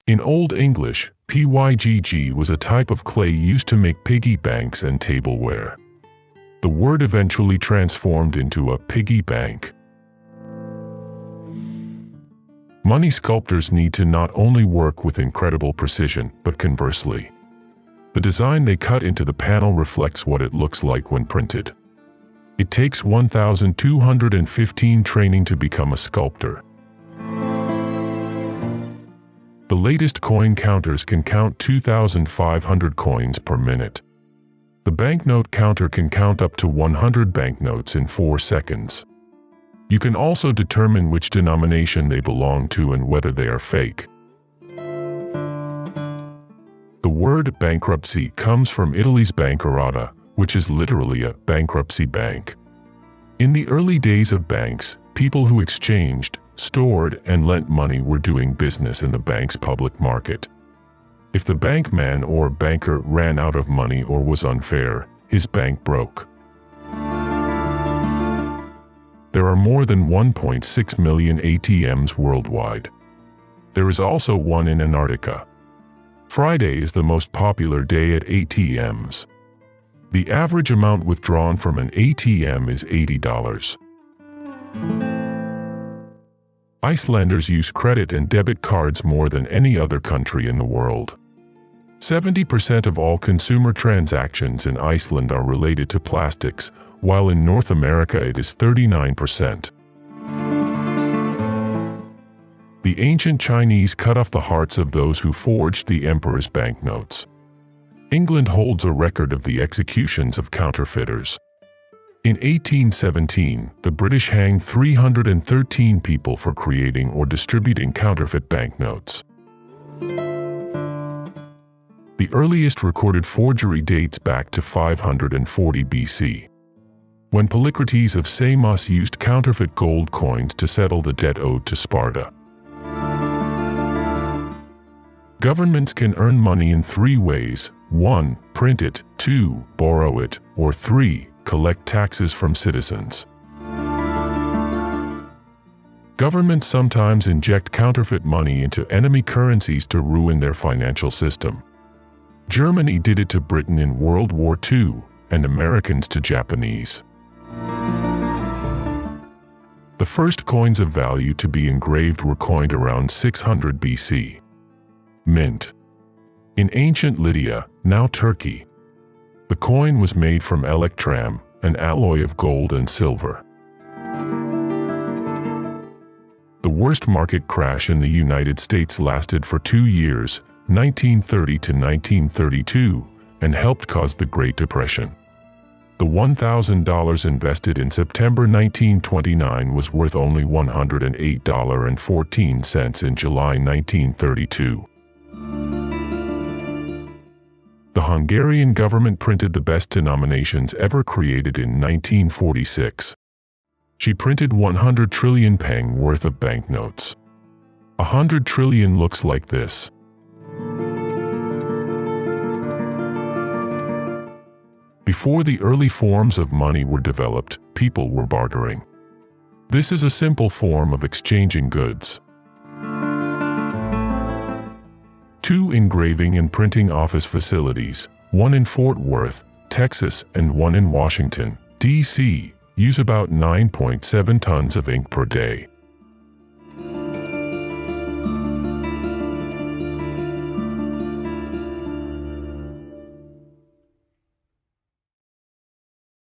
In Old English, pygg was a type of clay used to make piggy banks and tableware. The word eventually transformed into a piggy bank. Money sculptors need to not only work with incredible precision, but conversely. The design they cut into the panel reflects what it looks like when printed. It takes 1,215 training to become a sculptor. The latest coin counters can count 2,500 coins per minute. The banknote counter can count up to 100 banknotes in 4 seconds. You can also determine which denomination they belong to and whether they are fake. The word bankruptcy comes from Italy's Bancarotta, which is literally a bankruptcy bank. In the early days of banks, people who exchanged, stored, and lent money were doing business in the bank's public market. If the bankman or banker ran out of money or was unfair, his bank broke. There are more than 1.6 million ATMs worldwide. There is also one in Antarctica. Friday is the most popular day at ATMs. The average amount withdrawn from an ATM is $80. Icelanders use credit and debit cards more than any other country in the world. 70% of all consumer transactions in Iceland are related to plastics, while in North America it is 39%. The ancient Chinese cut off the hearts of those who forged the emperor's banknotes. England holds a record of the executions of counterfeiters. In 1817, the British hanged 313 people for creating or distributing counterfeit banknotes. The earliest recorded forgery dates back to 540 BC, when Polycrates of Samos used counterfeit gold coins to settle the debt owed to Sparta. Governments can earn money in 3 ways: 1. Print it, 2. Borrow it, or 3. Collect taxes from citizens. Governments sometimes inject counterfeit money into enemy currencies to ruin their financial system. Germany did it to Britain in World War II, and Americans to Japanese. The first coins of value to be engraved were coined around 600 BC. Mint. In ancient Lydia, now Turkey, the coin was made from electrum, an alloy of gold and silver. The worst market crash in the United States lasted for 2 years, 1930 to 1932, and helped cause the Great Depression. The $1,000 invested in September 1929 was worth only $108.14 in July 1932. The Hungarian government printed the best denominations ever created in 1946. She printed 100 trillion peng worth of banknotes. 100 trillion looks like this. Before the early forms of money were developed, people were bartering. This is a simple form of exchanging goods. 2 engraving and printing office facilities, one in Fort Worth, Texas, and one in Washington, D.C., use about 9.7 tons of ink per day.